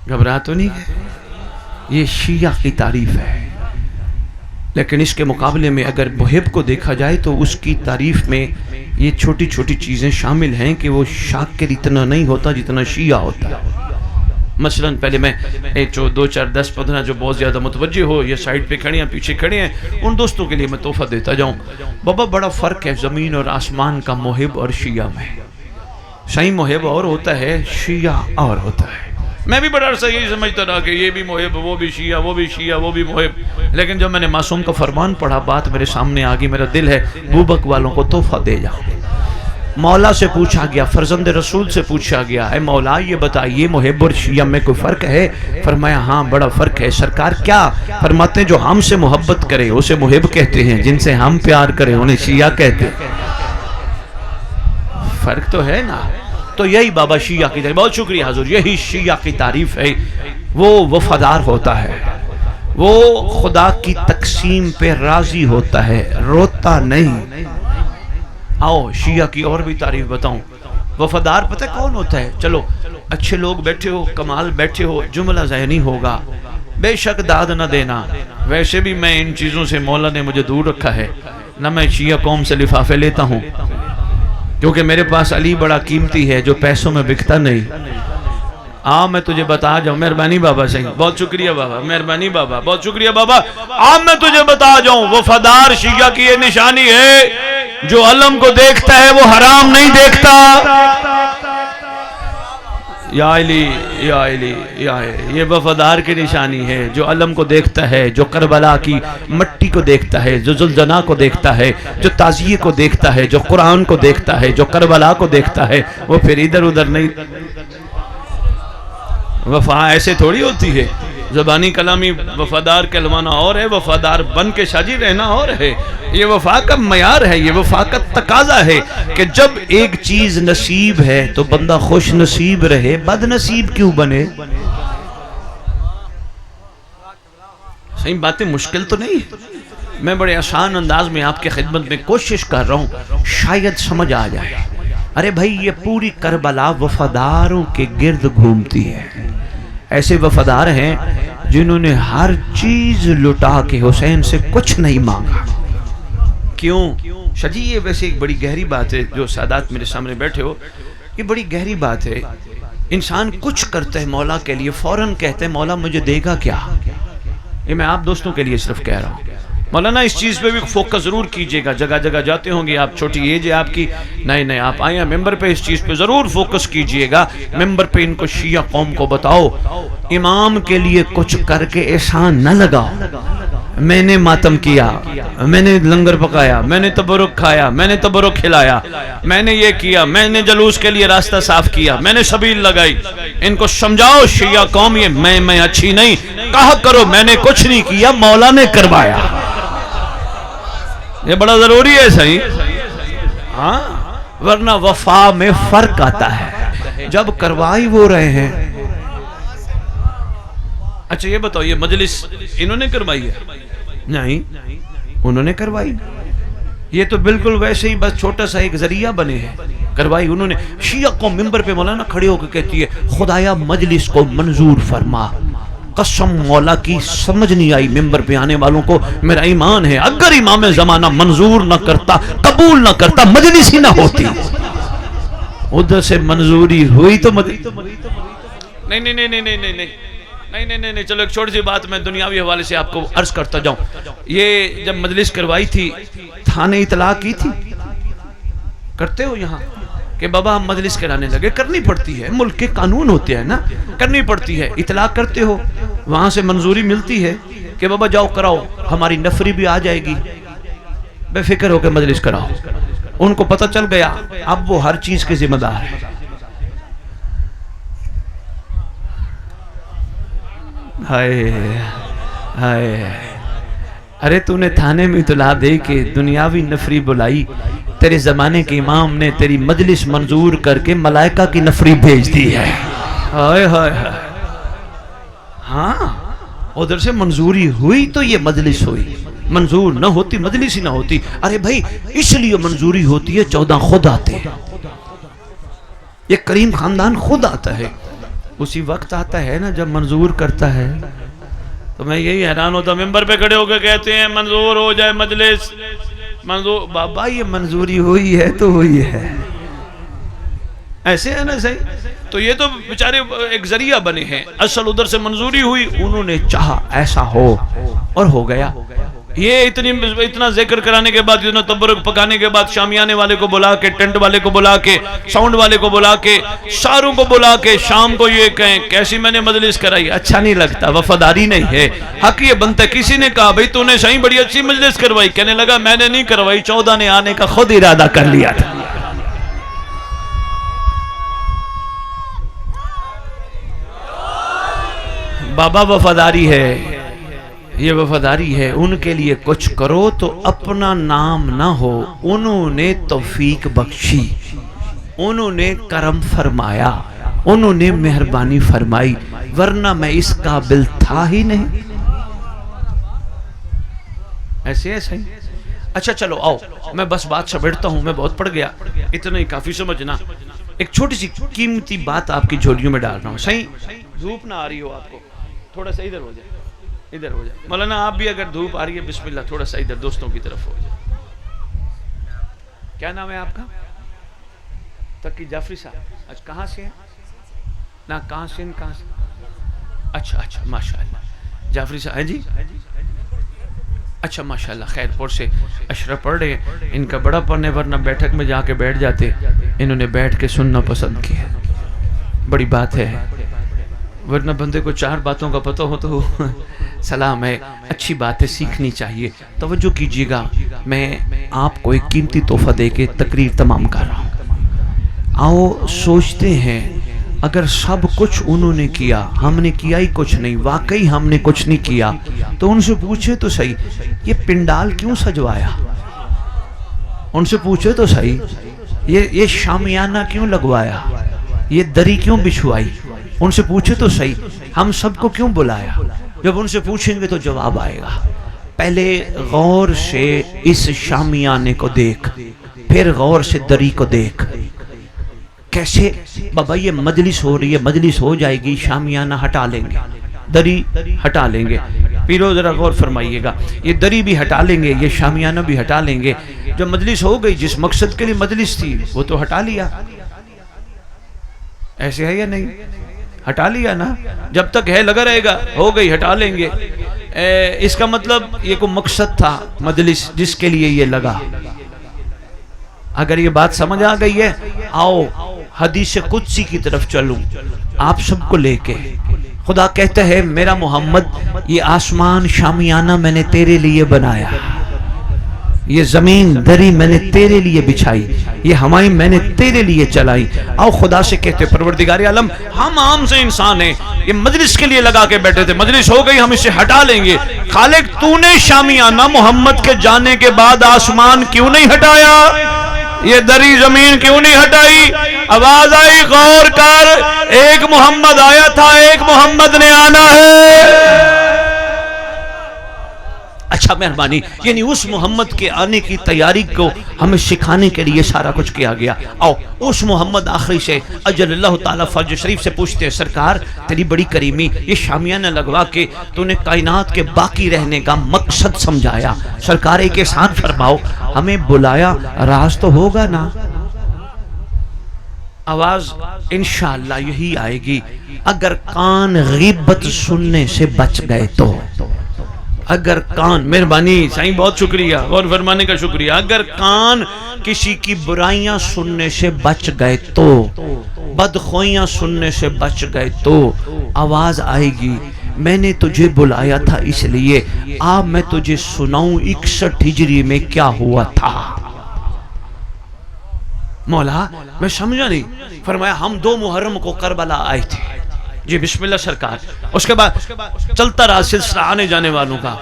گھبرا تو نہیں گئے؟ یہ شیعہ کی تعریف ہے، لیکن اس کے مقابلے میں اگر محب کو دیکھا جائے تو اس کی تعریف میں یہ چھوٹی چھوٹی چیزیں شامل ہیں کہ وہ شاکر اتنا نہیں ہوتا جتنا شیعہ ہوتا ہے۔ مثلا پہلے میں دو چار 10-15 جو بہت زیادہ متوجہ ہو، یہ سائیڈ پہ کھڑے ہیں، پیچھے کھڑے ہیں، ان دوستوں کے لیے میں تحفہ دیتا جاؤں۔ بابا بڑا فرق ہے زمین اور آسمان کا محب اور شیعہ میں۔ صحیح محب اور ہوتا ہے، شیعہ اور ہوتا ہے۔ میں بھی بڑا عرصہ یہی سمجھتا رہا کہ یہ بھی محب، وہ بھی شیعہ، وہ بھی شیعہ، وہ بھی محب، لیکن جب میں نے معصوم کا فرمان پڑھا بات میرے سامنے آگی، میرا دل ہے بوبک والوں کو تحفہ دے جاؤں۔ مولا سے پوچھا گیا، فرزند رسول سے پوچھا گیا، اے مولا یہ بتائیے محب اور شیعہ میں کوئی فرق ہے؟ فرمایا ہاں بڑا فرق ہے۔ سرکار کیا؟ فرماتے ہیں جو ہم سے محبت کرے اسے محب کہتے ہیں، جن سے ہم پیار کریں انہیں شیعہ کہتے ہیں۔ فرق تو ہے نا۔ تو یہی بابا شیعہ کی تعریف، بہت شکریہ حضور، یہی شیعہ کی تعریف ہے۔ وہ وفادار ہوتا ہے، وہ خدا کی تقسیم پہ راضی ہوتا ہے، روتا نہیں۔ آؤ شیعہ کی اور بھی تعریف بتاؤں۔ وفادار پتہ کون ہوتا ہے؟ چلو اچھے لوگ بیٹھے ہو، کمال بیٹھے ہو، جملہ ذہنی ہوگا، بے شک داد نہ دینا۔ ویسے بھی میں ان چیزوں سے مولا نے مجھے دور رکھا ہے، نہ میں شیعہ قوم سے لفافے لیتا ہوں، کیونکہ میرے پاس علی بڑا قیمتی ہے جو پیسوں میں بکتا نہیں۔ میں تجھے بتا جاؤں، مہربانی بابا صحیح، بہت شکریہ بابا، مہربانی بابا، بہت شکریہ بابا۔ میں تجھے بتا جاؤں وفادار شیعہ کی یہ نشانی ہے، جو علم کو دیکھتا ہے وہ حرام نہیں دیکھتا۔ یا علی یا علی یا علی، یہ وفادار کی نشانی ہے، جو علم کو دیکھتا ہے، جو کربلا کی مٹی کو دیکھتا ہے، جو زلزلہ کو دیکھتا ہے، جو تعزیے کو دیکھتا ہے، جو قرآن کو دیکھتا ہے، جو کربلا کو دیکھتا ہے، وہ پھر ادھر ادھر نہیں۔ وفا ایسے تھوڑی ہوتی ہے، زبانی کلامی وفادار کہلوانا اور ہے، وفادار بن کے شاجی رہنا اور ہے۔ یہ وفا کا معیار ہے، یہ وفا کا تقاضا ہے کہ جب ایک چیز نصیب ہے تو بندہ خوش نصیب رہے، بد نصیب کیوں بنے؟ صحیح باتیں مشکل تو نہیں ہے، میں بڑے آسان انداز میں آپ کے خدمت میں کوشش کر رہا ہوں، شاید سمجھ آ جائے۔ ارے بھائی یہ پوری کربلا وفاداروں کے گرد گھومتی ہے۔ ایسے وفادار ہیں جنہوں نے ہر چیز لٹا کے حسین سے کچھ نہیں مانگا۔ کیوں؟ شجی یہ ویسے ایک بڑی گہری بات ہے، جو سادات میرے سامنے بیٹھے ہو، یہ بڑی گہری بات ہے۔ انسان کچھ کرتا ہے مولا کے لیے، فوراً کہتے ہیں مولا مجھے دے گا کیا؟ یہ میں آپ دوستوں کے لیے صرف کہہ رہا ہوں۔ مولانا اس چیز پہ بھی فوکس ضرور کیجئے گا، جگہ جگہ جاتے ہوں گے آپ، چھوٹی ایج ہے آپ کی، نئے آپ آئے ہیں ممبر پہ، اس چیز پہ ضرور فوکس کیجئے گا۔ ممبر پہ ان کو شیعہ قوم کو بتاؤ، امام کے لیے کچھ کر کے احسان نہ لگاؤ۔ میں نے ماتم کیا، میں نے لنگر پکایا، میں نے تبرک کھایا، میں نے تبرک کھلایا، میں نے یہ کیا، میں نے جلوس کے لیے راستہ صاف کیا، میں نے سبیل لگائی۔ ان کو سمجھاؤ شیعہ قوم یہ میں اچھی نہیں، کہا کرو میں نے کچھ نہیں کیا، مولا نے کروایا۔ یہ بڑا ضروری ہے صحیح، ہاں، ورنہ وفا میں فرق آتا ہے جب کروائی وہ رہے ہیں۔ اچھا یہ بتاؤ، یہ مجلس انہوں نے کروائی ہے؟ نہیں، انہوں نے کروائی۔ یہ تو بالکل ویسے ہی بس چھوٹا سا ایک ذریعہ بنے ہیں، کروائی انہوں نے۔ شیعہ قوم ممبر پہ مولانا کھڑے ہو کے کہتی ہے خدایا مجلس کو منظور فرما، قسم مولا کی سمجھ نہیں آئی ممبر پہ آنے والوں کو، میرا ایمان ہے اگر امام زمانہ منظور نہ کرتا، قبول نہ کرتا، مجلس ہی نہ ہوتی۔ ادھر سے منظوری ہوئی تو نہیں، چلو ایک چھوٹی سی بات میں دنیاوی حوالے سے آپ کو عرض کرتا جاؤں۔ یہ جب مجلس کروائی تھی، تھانے اطلاع کی تھی؟ کرتے ہو یہاں کہ بابا ہم مجلس کرانے لگے؟ کرنی پڑتی ہے، ملک کے قانون ہوتے ہیں نا، کرنی پڑتی ہے۔ اطلاع کرتے ہو، وہاں سے منظوری ملتی ہے کہ بابا جاؤ کراؤ، ہماری نفری بھی آ جائے گی، بے فکر ہو کے مجلس کراؤ۔ ان کو پتہ چل گیا اب وہ ہر چیز کے ذمہ دار ہے۔ ہائے ہائے، ارے تو نے تھانے میں اطلاع دے کے دنیاوی نفری بلائی، تیرے زمانے کے امام نے تیری مجلس منظور کر کے ملائکہ کی نفری بھیج دی ہے۔ ہائے ہائے، ہاں ادھر سے منظوری ہوئی تو یہ مجلس ہوئی، منظور نہ ہوتی مجلس ہی نہ ہوتی۔ ارے بھائی اس لیے منظوری ہوتی ہے، 14 خود آتے ہیں، یہ کریم خاندان خود آتا ہے۔ اسی وقت آتا ہے نا جب منظور کرتا ہے. تو میں یہی حیران ہوتا، ممبر پہ کھڑے ہو کے کہتے ہیں منظور ہو جائے مجلس، منظور. بابا یہ منظوری ہوئی ہے تو ہوئی ہے، ایسے ہے نا صحیح. تو یہ تو بیچارے ایک ذریعہ بنے ہیں، اصل ادھر سے منظوری ہوئی، انہوں نے چاہا ایسا ہو اور ہو گیا. یہ اتنا ذکر کرانے کے بعد، اتنا تبرک پکانے کے بعد، شامیانے والے کو بلا کے، ٹینٹ والے کو بلا کے، ساؤنڈ والے کو بلا کے، ساروں کو بلا کے شام کو یہ کہیں کیسی میں نے مجلس کرائی. اچھا نہیں لگتا، وفاداری نہیں ہے. حق یہ بنتا ہے. کسی نے کہا بھئی تو نے صحیح بڑی اچھی مجلس کروائی، کہنے لگا میں نے نہیں کروائی، 14 نے آنے کا خود ارادہ کر لیا تھا. بابا وفاداری ہے، یہ وفاداری ہے. ان کے لیے کچھ کرو تو اپنا نام نہ ہو. انہوں نے توفیق بخشی، انہوں نے کرم فرمایا، انہوں نے مہربانی فرمائی، ورنہ میں اس قابل تھا ہی نہیں. ایسے ہے صحیح. اچھا چلو آؤ، میں بس بات سمیٹتا ہوں، میں بہت پڑھ گیا، اتنا ہی کافی سمجھنا. ایک چھوٹی سی قیمتی بات آپ کی جھولیوں میں ڈال رہا ہوں. صحیح دھوپ نہ آ رہی ہو آپ کو، تھوڑا سا ادھر ہو جائے، ادھر ہو جائے. مولانا آپ بھی اگر دھوپ آ رہی ہے بسم اللہ تھوڑا سا ادھر دوستوں کی طرف ہو جائے. کیا نام ہے آپ کا؟ تقی جعفری صاحب. اچھا کہاں سے ہیں؟ نہ کہاں سے ہیں؟ کہاں سے؟ اچھا اچھا ماشاءاللہ جعفری صاحب ہیں جی. اچھا ماشاءاللہ خیر پور سے اشرف پڑھ رہے ہیں. ان کا بڑا پن ہے، ورنہ بیٹھک میں جا کے بیٹھ جاتے. انہوں نے بیٹھ کے سننا پسند کیا، بڑی بات ہے. ورنہ بندے کو 4 باتوں کا پتہ ہو تو سلام ہے. اچھی بات ہے، سیکھنی چاہیے. توجہ کیجیے گا، میں آپ کو ایک قیمتی تحفہ دے کے تقریر تمام کر رہا ہوں. آؤ سوچتے ہیں اگر سب کچھ انہوں نے کیا، ہم نے کیا ہی کچھ نہیں، واقعی ہم نے کچھ نہیں کیا، تو ان سے پوچھے تو صحیح یہ پنڈال کیوں سجوایا؟ ان سے پوچھے تو صحیح یہ شامیانہ کیوں لگوایا؟ یہ دری کیوں بچھوائی؟ ان سے پوچھے تو صحیح ہم سب کو کیوں بلایا؟ جب ان سے پوچھیں گے تو جواب آئے گا. پہلے غور سے اس شامیانے کو دیکھ، پھر غور سے دری کو دیکھ. کیسے بابا یہ مجلس ہو رہی ہے، مجلس ہو جائے گی، شامیانہ ہٹا لیں گے، دری ہٹا لیں گے. پیرو ذرا غور فرمائیے گا، یہ دری بھی ہٹا لیں گے، یہ شامیانہ بھی ہٹا لیں گے. جب مجلس ہو گئی، جس مقصد کے لیے مجلس تھی وہ تو ہٹا لیا. ایسے ہے یا نہیں؟ ہٹا لیا نا. جب تک ہے لگا رہے گا، ہو گئی ہٹا لیں گے. اس کا مطلب یہ کوئی مقصد تھا مجلس جس کے لیے یہ لگا. اگر یہ بات سمجھ آ گئی ہے، آؤ حدیث قدسی کی طرف چلوں آپ سب کو لے کے. خدا کہتا ہے میرا محمد یہ آسمان شامیانہ میں نے تیرے لیے بنایا، یہ زمین دری میں نے تیرے لیے بچھائی، یہ ہوائیں میں نے تیرے لیے چلائی. آؤ خدا سے کہتے پروردگار عالم ہم عام سے انسان ہیں، یہ مجلس کے لیے لگا کے بیٹھے تھے، مجلس ہو گئی ہم اسے ہٹا لیں گے. خالق تو نے شامیانہ محمد کے جانے کے بعد آسمان کیوں نہیں ہٹایا؟ یہ دری زمین کیوں نہیں ہٹائی؟ آواز آئی غور کر، ایک محمد آیا تھا، ایک محمد نے آنا ہے. اچھا مہربانی، یعنی اس محمد کے آنے کی تیاری کو ہمیں سکھانے کے لیے سارا کچھ کیا گیا. آؤ اس محمد آخری سے اجل اللہ تعالیٰ فرج شریف سے پوچھتے ہیں سرکار تیری بڑی کریمی، یہ شامیانہ لگوا کے تو نے کائنات کے باقی رہنے کا مقصد سمجھایا. سرکار ایک احسان فرماؤ، ہمیں بلایا، راز تو ہوگا نا؟ آواز انشاءاللہ یہی آئے گی، اگر کان غیبت سننے سے بچ گئے تو. اگر کان، مہربانی سائیں بہت شکریہ، غور فرمانے کا شکریہ. اگر کان کسی کی برائیاں سننے سے بچ گئے تو، بدخوئیاں سننے سے بچ گئے تو، آواز آئے گی میں نے تجھے بلایا تھا اس لیے آ میں تجھے سناؤں 61 ہجری میں کیا ہوا تھا. مولا میں سمجھا نہیں. فرمایا ہم 2 محرم کو کربلا آئے تھے. جی بسم اللہ سرکار. اس کے بعد چلتا رہا سلسلہ آنے جانے والوں کا.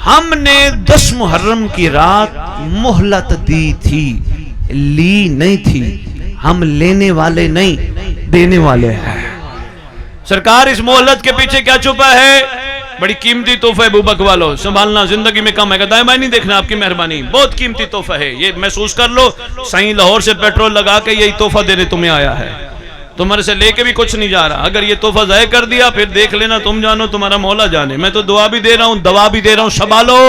ہم نے 10 محرم کی رات مہلت دی تھی، لی نہیں تھی. ہم لینے والے نہیں، دینے والے ہیں. سرکار اس مہلت کے پیچھے کیا چھپا ہے؟ بڑی قیمتی تحفہ ہے. بوبک والو سنبھالنا دائیں میں کم ہے، دائیں بائیں نہیں دیکھنا، آپ کی مہربانی. بہت قیمتی تحفہ ہے، یہ محسوس کر لو. سائیں لاہور سے پیٹرول لگا کے یہی تحفہ دینے تمہیں آیا ہے. تمہارے سے لے کے بھی کچھ نہیں جا رہا. اگر یہ تحفہ ضائع کر دیا پھر دیکھ لینا، تم جانو تمہارا مولا جانے. میں تو دعا بھی دے رہا ہوں، دوا بھی دے رہا ہوں، سنبھالو.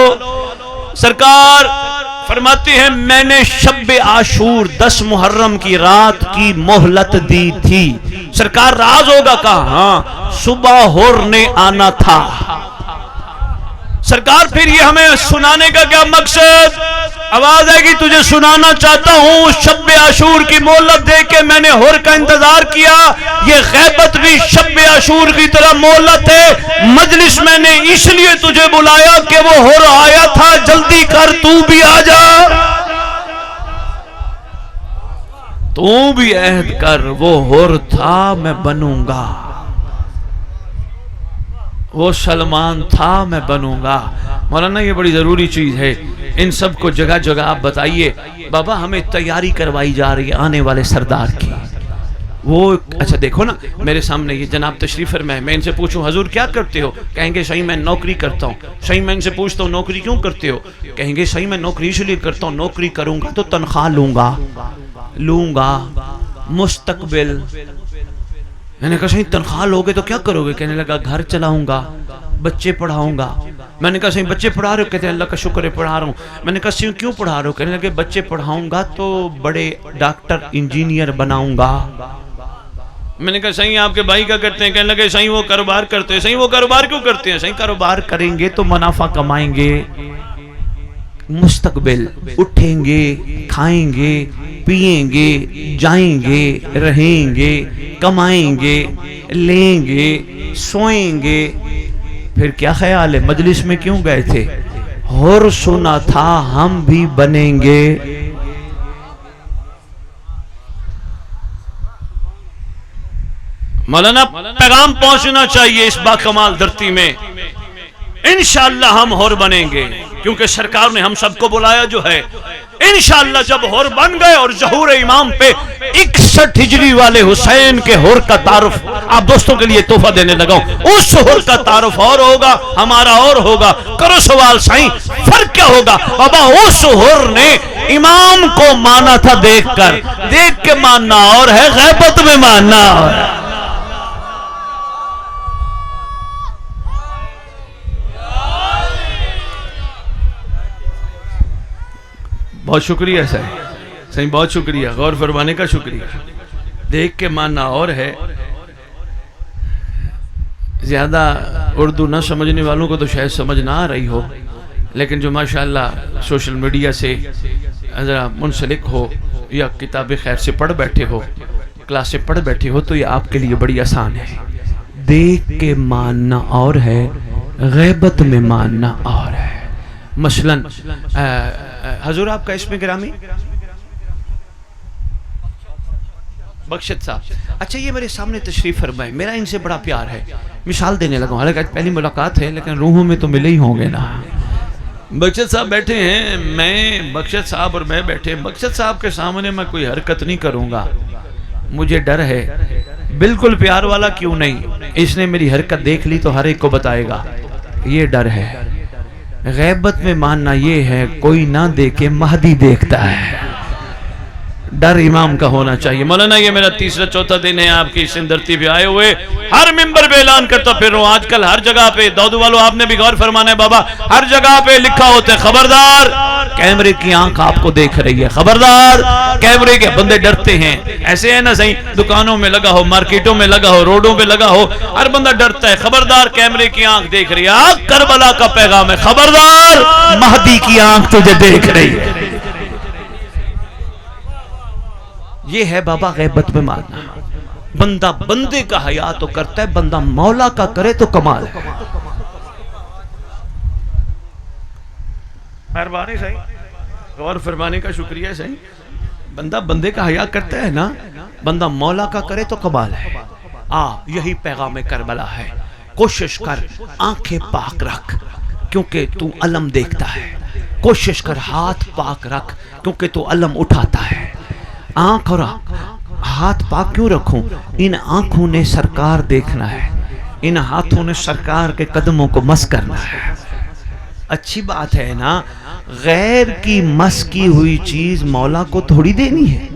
سرکار فرماتی ہیں میں نے شب عاشور 10 محرم کی رات کی مہلت دی تھی. سرکار راز ہوگا کہا؟ ہاں صبح ہور نے آنا تھا. سرکار پھر یہ ہمیں سنانے کا کیا مقصد؟ آواز ہے کہ تجھے سنانا چاہتا ہوں شب عاشور کی مہلت دے کے میں نے ہور کا انتظار کیا. یہ غیبت بھی شب عاشور کی طرح مہلت ہے. مجلس میں نے اس لیے تجھے بلایا کہ وہ ہور آیا تھا، جلدی کر تو بھی آ جا. تو بھی عہد کر، وہ ہور تھا میں بنوں گا، وہ سلمان تھا میں بنوں گا. مولانا یہ بڑی ضروری چیز ہے، ان سب کو جگہ جگہ آپ بتائیے. بابا ہمیں تیاری کروائی جا رہی ہے آنے والے سردار کی. وہ اچھا دیکھو نا میرے سامنے یہ جناب تشریف فرمائے، میں ان سے پوچھوں حضور کیا کرتے ہو؟ کہیں گے صحیح میں نوکری کرتا ہوں. صحیح میں ان سے پوچھتا ہوں نوکری کیوں کرتے ہو؟ کہیں گے صحیح میں نوکری اس لیے کرتا ہوں، نوکری کروں گا تو تنخواہ لوں گا مستقبل. میں نے کہا صحیح تنخواہ لوگے تو کیا کرو گے؟ کہنے لگا گھر چلاؤں گا، بچے پڑھاؤں گا. میں نے کہا صحیح بچے پڑھا رہے ہو؟ کہتے ہیں اللہ کا شکر ہے پڑھا رہا ہوں. میں نے کہا صحیح کیوں پڑھا رہے ہو؟ کہنے لگے بچے پڑھاؤں گا تو بڑے ڈاکٹر انجینئر بناؤں گا. میں نے کہا صحیح آپ کے بھائی کا کرتے ہیں؟ کہنے لگے صحیح وہ کاروبار کرتے ہیں. صحیح وہ کاروبار کیوں کرتے ہیں؟ صحیح کاروبار کریں گے تو منافع کمائیں گے، مستقبل اٹھیں گے، کھائیں گے، پیئیں گے، جائیں گے، رہیں گے، کمائیں گے، لیں گے، سوئیں گے. پھر کیا خیال ہے مجلس میں کیوں گئے تھے؟ اور سنا تھا ہم بھی بنیں گے. مولانا پیغام پہنچنا چاہیے اس باکمال دھرتی میں. انشاءاللہ ہم ہور بنیں گے کیونکہ سرکار نے ہم سب کو بلایا جو ہے. انشاءاللہ جب ہور بن گئے اور ظہور امام پہ 61 ہجری والے حسین کے ہور کا تعارف آپ دوستوں کے لیے تحفہ دینے لگا ہوں. اس ہور کا تعارف اور ہوگا، ہمارا اور ہوگا. کرو سوال سائیں فرق کیا ہوگا؟ بابا اس ہور نے امام کو مانا تھا دیکھ کے ماننا اور ہے، غیبت میں ماننا اور ہے. بہت شکریہ صحیح بہت شکریہ، غور فرمانے کا شکریہ. دیکھ کے ماننا اور ہے. زیادہ اردو نہ سمجھنے والوں کو تو شاید سمجھ نہ آ رہی ہو، لیکن جو ماشاءاللہ سوشل میڈیا سے ذرا منسلک ہو یا کتاب خیر سے پڑھ بیٹھے ہو، کلاس سے پڑھ بیٹھے ہو، تو یہ آپ کے لیے بڑی آسان ہے. دیکھ کے ماننا اور ہے، غیبت میں ماننا اور ہے. مثلا حضور آپ کا اسم گرامی بخشت صاحب. اچھا یہ میرے سامنے تشریف فرمائے، میرا ان سے بڑا پیار ہے. مثال دینے لگا ہوں، حالانکہ پہلی ملاقات ہے لیکن روحوں میں تو ملے ہی ہوں گے نا. بخشت صاحب بیٹھے ہیں، میں بخشت صاحب اور میں بیٹھے. بخشت صاحب کے سامنے میں کوئی حرکت نہیں کروں گا، مجھے ڈر ہے. بالکل پیار والا کیوں نہیں، اس نے میری حرکت دیکھ لی تو ہر ایک کو بتائے گا، یہ ڈر ہے. غیبت میں ماننا یہ ہے کوئی نہ دیکھے مہدی دیکھتا ہے. ڈر امام کا ہونا چاہیے. مولانا یہ میرا تیسرا چوتھا دن ہے آپ کی سندرتی پہ آئے ہوئے. ہر ممبر پہ اعلان کرتا پھر رہا ہوں. آج کل ہر جگہ پہ دودو والو آپ نے بھی غور فرمانا ہے بابا، ہر جگہ پہ لکھا ہوتا ہے خبردار کیمرے کی آنکھ آپ کو دیکھ رہی ہے، خبردار کیمرے کے. بندے ڈرتے ہیں، ایسے ہے نا صحیح، دکانوں میں لگا ہو، مارکیٹوں میں لگا ہو، روڈوں پہ لگا ہو، ہر بندہ ڈرتا ہے. خبردار کیمرے کی آنکھ دیکھ رہی ہے. آج کربلا کا پیغام ہے، خبردار مہدی کی آنکھ تجھے دیکھ رہی ہے. یہ ہے بابا غیبت میں ماننا. بندہ بندے کا حیا تو کرتا ہے، بندہ مولا کا کرے تو کمال ہے. مہربانی صحیح غور فرمانے کا شکریہ. صحیح بندہ بندے کا حیا کرتا ہے نا، بندہ مولا کا کرے تو کمال ہے. یہی پیغام کربلا ہے. کوشش کر آنکھیں پاک رکھ کیونکہ تو علم دیکھتا ہے. کوشش کر ہاتھ پاک رکھ کیونکہ تو علم اٹھاتا ہے. آنکھ اور ہاتھ پاک کیوں رکھوں؟ ان آنکھوں نے سرکار دیکھنا ہے، ان ہاتھوں نے سرکار کے قدموں کو مس کرنا ہے. اچھی بات ہے نا. غیر کی مس کی ہوئی چیز مولا کو تھوڑی دینی ہے.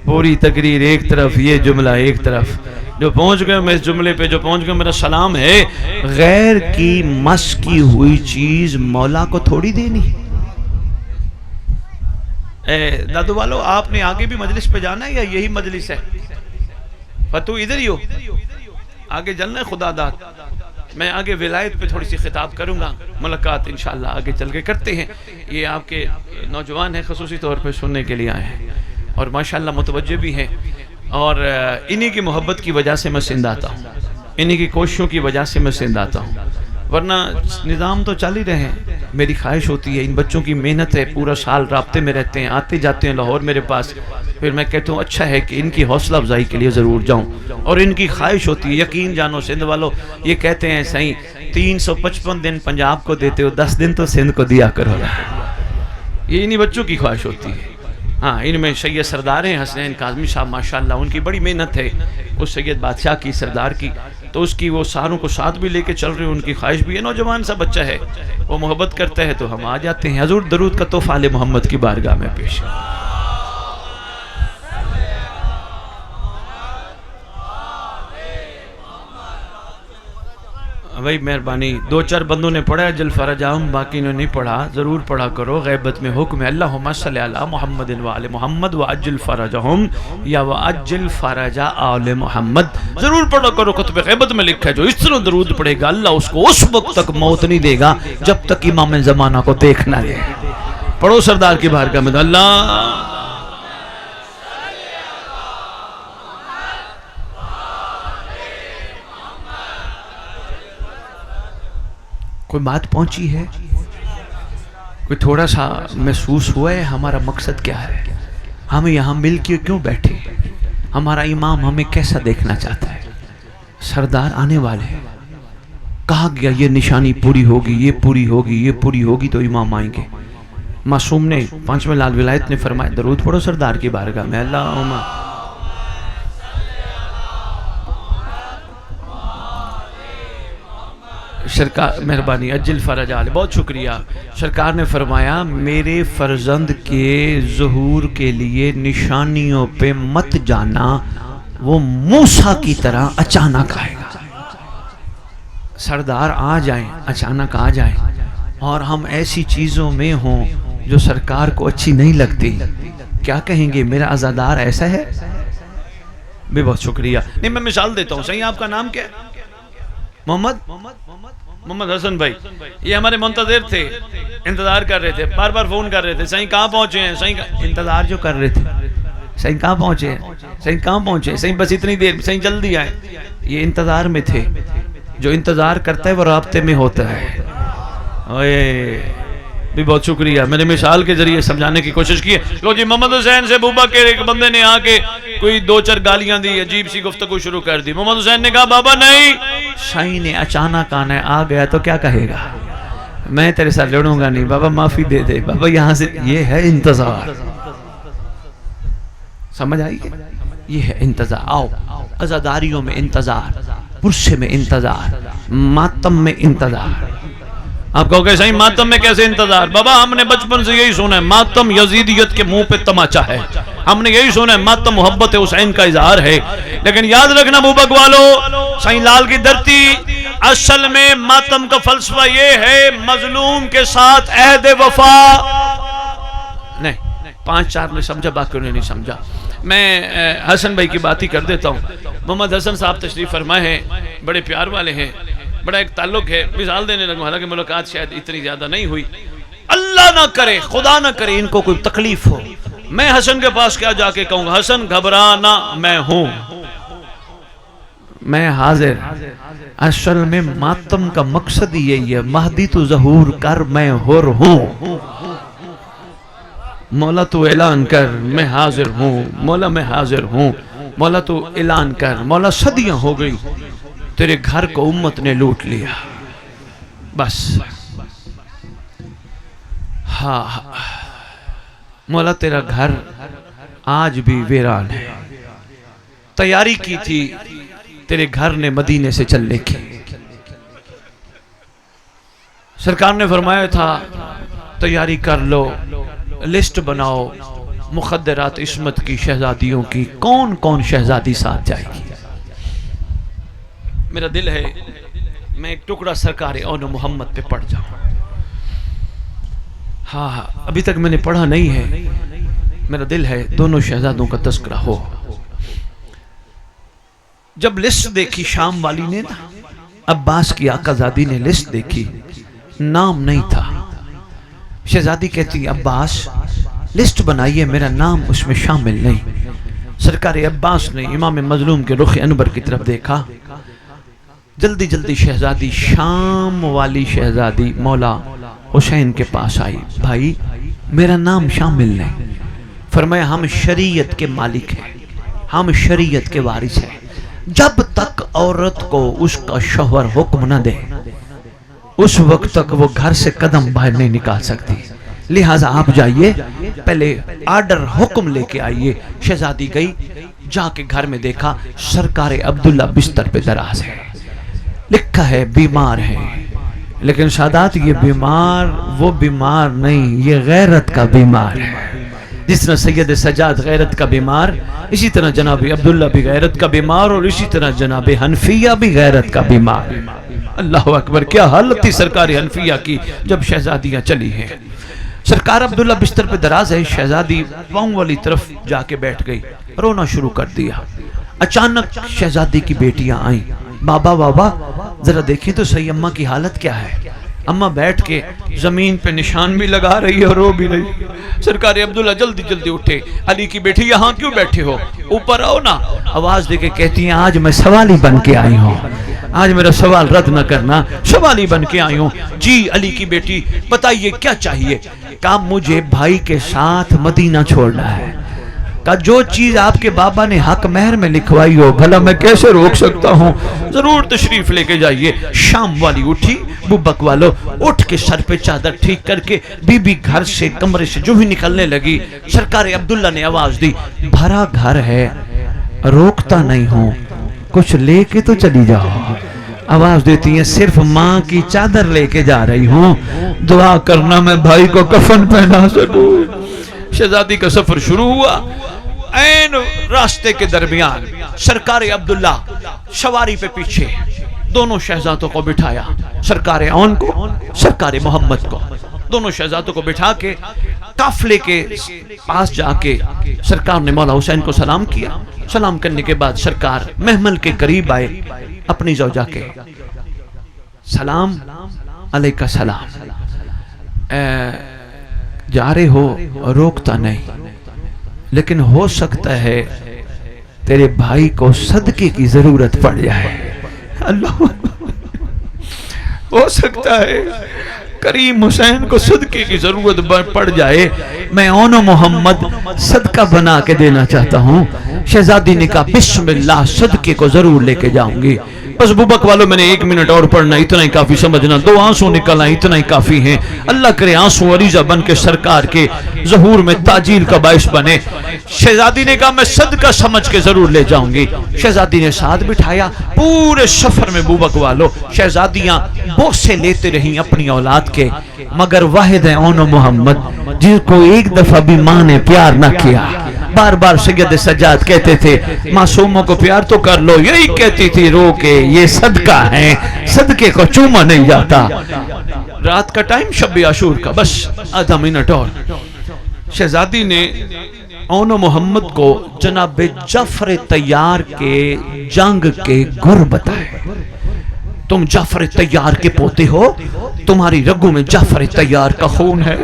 پوری تقریر ایک طرف، یہ جملہ ایک طرف. جو پہنچ گئے میں اس جملے پہ جو پہنچ گئے، میرا سلام ہے. غیر کی مس کی ہوئی چیز مولا کو تھوڑی دینی. دادو والو آپ نے آگے بھی مجلس پہ جانا ہے یا یہی مجلس ہے؟ فتو ادھر ہی ہو، آگے جلنا ہے خدا داد. میں آگے ولایت پہ تھوڑی سی خطاب کروں گا، ملاقات انشاءاللہ آگے چل کے کرتے ہیں. یہ آپ کے نوجوان ہیں، خصوصی طور پہ سننے کے لیے آئے ہیں اور ماشاءاللہ متوجہ بھی ہیں، اور انہی کی محبت کی وجہ سے میں سندھ آتا ہوں، انہی کی کوششوں کی وجہ سے میں سندھ آتا ہوں، ورنہ نظام تو چل ہی رہے ہیں. میری خواہش ہوتی ہے، ان بچوں کی محنت ہے، پورا سال رابطے میں رہتے ہیں، آتے جاتے ہیں لاہور میرے پاس، پھر میں کہتا ہوں اچھا ہے کہ ان کی حوصلہ افزائی کے لیے ضرور جاؤں. اور ان کی خواہش ہوتی ہے، یقین جانو سندھ والو، یہ کہتے ہیں سائیں 355 دن پنجاب کو دیتے ہو، 10 دن تو سندھ کو دیا کرو. یہ انہی بچوں کی خواہش ہوتی ہے. ہاں، ان میں سید سردار ہیں حسنین کاظمی صاحب، ماشاءاللہ ان کی بڑی محنت ہے اس سید بادشاہ کی، سردار کی، تو اس کی وہ ساروں کو ساتھ بھی لے کے چل رہے ہیں. ان کی خواہش بھی ہے، نوجوان سا بچہ ہے، وہ محبت کرتا ہے تو ہم آ جاتے ہیں. حضور درود کا تحفہ آل محمد کی بارگاہ میں پیش. بھائی مہربانی، 2-4 بندوں نے پڑھا ہے جل فرجہم، باقی نے نہیں پڑھا، ضرور پڑھا کرو. غیبت میں حکم ہے اللہم صلی علی محمد وآل محمد وعجل فرجہم یا وعجل فرج آل محمد. ضرور پڑھا کرو، کتب غیبت میں لکھا ہے جو اس طرح درود پڑھے گا اللہ اس کو اس وقت تک موت نہیں دے گا جب تک امام زمانہ کو دیکھ نہ لے. پڑھو سردار کی بارگاہ میں اللہ. کوئی بات پہنچی ہے؟ کوئی تھوڑا سا محسوس ہوا ہے ہمارا مقصد کیا ہے؟ ہم یہاں مل کے کیوں بیٹھے؟ ہمارا امام ہمیں کیسا دیکھنا چاہتا ہے؟ سردار آنے والے ہیں، کہا گیا یہ نشانی پوری ہوگی، یہ پوری ہوگی، یہ پوری ہوگی تو امام آئیں گے. معصوم نے، 5ویں لال ولایت نے فرمایا درود پڑھو سردار کی بارگاہ میں. اللہم سرکار مہربانی اجل فرج آل. بہت شکریہ. سرکار نے فرمایا میرے فرزند کے ظہور کے لیے نشانیوں پہ مت جانا، وہ موسیٰ کی طرح اچانک آئے گا. سردار آ جائیں، اچانک آ جائیں، اور ہم ایسی چیزوں میں ہوں جو سرکار کو اچھی نہیں لگتی، کیا کہیں گے میرا عزادار ایسا ہے؟ بھی بہت شکریہ. نہیں میں مثال دیتا ہوں. صحیح آپ کا نام کیا ہے؟ محمد حسن بھائی. یہ ہمارے منتظر تھے، انتظار کر رہے تھے، بار بار فون کر رہے تھے صحیح کہاں پہنچے ہیں، صحیح انتظار جو کر رہے تھے صحیح کہاں پہنچے ہیں، صحیح کہاں پہنچے، صحیح بس اتنی دیر، صحیح جلدی آئے. یہ انتظار میں تھے. جو انتظار کرتا ہے وہ رابطے میں ہوتا ہے. بھی بہت شکریہ. میں نے مثال کے ذریعے سمجھانے کی کوشش کی ہے. لو جی محمد حسین سے بوبا کے ایک بندے نے آ کے کوئی 2-4 گالیاں دی، عجیب سی گفتگو شروع کر دی. محمد حسین نے کہا بابا نہیں. شاہی نے اچانک آنا ہے، آ گیا تو کیا کہے گا؟ میں تیرے ساتھ لڑوں گا نہیں، بابا معافی دے دے بابا یہاں سے. یہ ہے انتظار. سمجھ آئی؟ یہ ہے انتظار. آؤ عزاداریوں میں انتظار، پرسے میں انتظار، ماتم میں انتظار. آپ کہو کہ صحیح ماتم میں کیسے انتظار؟ بابا ہم نے بچپن سے یہی سنا ہے ماتم یزیدیت کے منہ پہ تماچا ہے. ہم نے یہی سنا ہے ماتم محبت حسین کا اظہار ہے. لیکن یاد رکھنا بوبک والو، صحیح لال کی دھرتی، اصل میں ماتم کا فلسفہ یہ ہے مظلوم کے ساتھ عہد وفا. نہیں 5-4 نے سمجھا، باقی انہیں نہیں سمجھا. میں حسن بھائی کی بات ہی کر دیتا ہوں. محمد حسن صاحب تشریف فرمائے ہیں، بڑے پیار والے ہیں، بڑا ایک تعلق ہے. مثال دینے لگوں، حالانکہ ملاقات شاید اتنی زیادہ نہیں ہوئی. اللہ نہ کرے، خدا نہ کرے ان کو کوئی تکلیف ہو، میں حسن کے پاس کیا جا کے کہوں گا حسن گھبرانا میں ہوں، میں حاضر. اصل میں ماتم کا مقصد یہی ہے مہدی تو ظہور کر میں حر ہوں. مولا تو اعلان کر میں حاضر ہوں، مولا میں حاضر ہوں. مولا تو اعلان کر. مولا صدیاں ہو گئی تیرے گھر کو امت نے لوٹ لیا، بس. ہاں مولا تیرا گھر آج بھی ویران ہے. تیاری کی تھی تیرے گھر نے مدینے سے چلنے کی. سرکار نے فرمایا تھا تیاری کر لو، لسٹ بناؤ، مخدرات عصمت کی شہزادیوں کی کون کون شہزادی ساتھ جائے گی؟ میرا دل ہے میں ایک ٹکڑا سرکار اون محمد پہ پڑھ جاؤں. ہاں ابھی تک میں نے پڑھا نہیں ہے. میرا دل ہے دونوں شہزادوں کا تذکرہ ہو. جب لسٹ دیکھی شام والی نے نا، عباس کی آقازادی نے لسٹ دیکھی، نام نہیں تھا. شہزادی کہتی عباس لسٹ بنائیے، میرا نام اس میں شامل نہیں. سرکار عباس نے امام مظلوم کے رخ انور کی طرف دیکھا. جلدی جلدی شہزادی، شام والی شہزادی مولا حسین کے پاس آئی. بھائی میرا نام شامل نہیں. فرمایا ہم شریعت کے مالک ہیں، ہم شریعت کے وارث ہیں. جب تک عورت کو اس کا شوہر حکم نہ دے اس وقت تک وہ گھر سے قدم باہر نہیں نکال سکتی. لہٰذا آپ جائیے، پہلے آرڈر حکم لے کے آئیے. شہزادی گئی، جا کے گھر میں دیکھا سرکار عبداللہ بستر پہ دراز ہے. لکھا ہے بیمار ہے، لیکن سادات یہ بیمار وہ بیمار نہیں، یہ غیرت کا بیمار ہے. جس طرح سید سجاد غیرت کا بیمار، اسی طرح جناب عبداللہ بھی غیرت کا بیمار، اور اسی طرح جناب حنفیہ بھی غیرت کا بیمار. اللہ اکبر، کیا حالت تھی سرکار حنفیہ کی جب شہزادیاں چلی ہیں. سرکار عبداللہ بستر پہ دراز ہے. شہزادی پاؤں والی طرف جا کے بیٹھ گئی، رونا شروع کر دیا. اچانک شہزادی کی بیٹیاں آئیں. بابا بابا ذرا دیکھیں تو صحیح اماں کی حالت کیا ہے. اماں بیٹھ کے زمین پہ نشان بھی لگا رہی ہے اور رو بھی رہی. سرکار عبداللہ جلدی جلدی اٹھے. علی کی بیٹی یہاں کیوں بیٹھے ہو، اوپر آؤ نا. آواز دے کے کہتی ہیں آج میں سوالی بن کے آئی ہوں، آج میرا سوال رد نہ کرنا، سوالی بن کے آئی ہوں. جی علی کی بیٹی بتائیے کیا چاہیے. کہا مجھے بھائی کے ساتھ مدینہ چھوڑنا ہے. کہا جو چیز آپ کے بابا نے حق مہر میں لکھوائی ہو بھلا میں کیسے روک سکتا ہوں، ضرور تشریف لے کے جائیے. شام والی اٹھی، ببک والو اٹھ کے سر پہ چادر ٹھیک کر کے بی بی گھر سے کمرے سے جو ہی نکلنے لگی. سرکار عبداللہ نے آواز دی بھرا گھر ہے، روکتا نہیں ہوں، کچھ لے کے تو چلی جاؤ. آواز دیتی ہیں صرف ماں کی چادر لے کے جا رہی ہوں، دعا کرنا میں بھائی کو کفن پہنا سکوں. شہزادی کا سفر شروع ہوا. این راستے کے درمیان سرکار عبداللہ سواری پہ پیچھے دونوں شہزادوں کو بٹھایا، سرکار اون کو، سرکار محمد کو. دونوں شہزادوں کو بٹھا کے قافلے کے پاس جا کے سرکار نے مولا حسین کو سلام کیا. سلام کرنے کے بعد سرکار محمل کے قریب آئے. اپنی زوجہ کے سلام علیکہ سلام، جا رہے ہو روکتا نہیں، لیکن ہو سکتا ہے تیرے بھائی کو صدقے کی ضرورت پڑ جائے. اللہ ہو سکتا ہے کریم حسین کو صدقے کی ضرورت پڑ جائے، میں اون محمد صدقہ بنا کے دینا چاہتا ہوں. شہزادی نے کہا بسم اللہ، صدقے کو ضرور لے کے جاؤں گی. بس بوبک والوں میں نے 1 منٹ اور پڑھنا، اتنا ہی کافی سمجھنا. 2 آنسو نکل آئیں، اتنا ہی کافی ہیں. اللہ کرے آنسو عریضہ بن کے سرکار کے ظہور میں تاجیل کا باعث بنے. شہزادی نے کہا میں صدقہ سمجھ کے ضرور لے جاؤں گی. شہزادی نے ساتھ بٹھایا. پورے سفر میں بوبک والوں شہزادیاں بوسے لیتے رہیں اپنی اولاد کے، مگر واحد ہے اون محمد جن کو ایک دفعہ بھی ماں نے پیار نہ کیا. بار بار سید سجاد کہتے تھے معصوموں کو پیار تو کر لو، یہی کہتی تھی رو کے یہ صدقہ ہے، صدقے کو چوما نہیں جاتا. رات کا ٹائم شب عاشور کا، بس آدھا منٹ اور. شہزادی نے اون محمد کو جناب جعفر طیار کے جنگ کے گر بتائے. تم جعفر طیار کے پوتے ہو، تمہاری رگوں میں جعفر طیار کا خون ہے.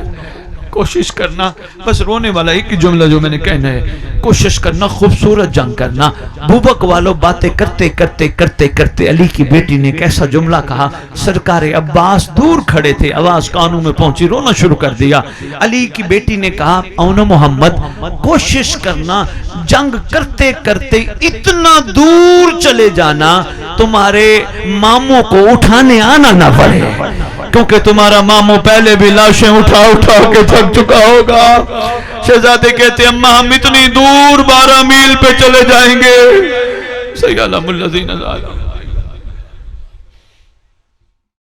کوشش کرنا، بس رونے والا ایک جملہ جو میں نے کہنا ہے، کوشش کرنا خوبصورت جنگ کرنا. بوبک والوں باتیں کرتے کرتے کرتے کرتے علی کی بیٹی نے کیسا جملہ کہا. سرکار عباس دور کھڑے تھے، آواز کانوں میں پہنچی، رونا شروع کر دیا. علی کی بیٹی نے کہا اون محمد کوشش کرنا جنگ کرتے کرتے اتنا دور چلے جانا تمہارے ماموں کو اٹھانے آنا نہ پڑے، کیونکہ تمہارا ماموں پہلے بھی لاشیں اٹھا اٹھا کے تھک چکا ہوگا. شہزادے کہتے ہیں اماں ہم اتنی دور 12 میل پہ چلے جائیں گے. سیالم الذین ظالموا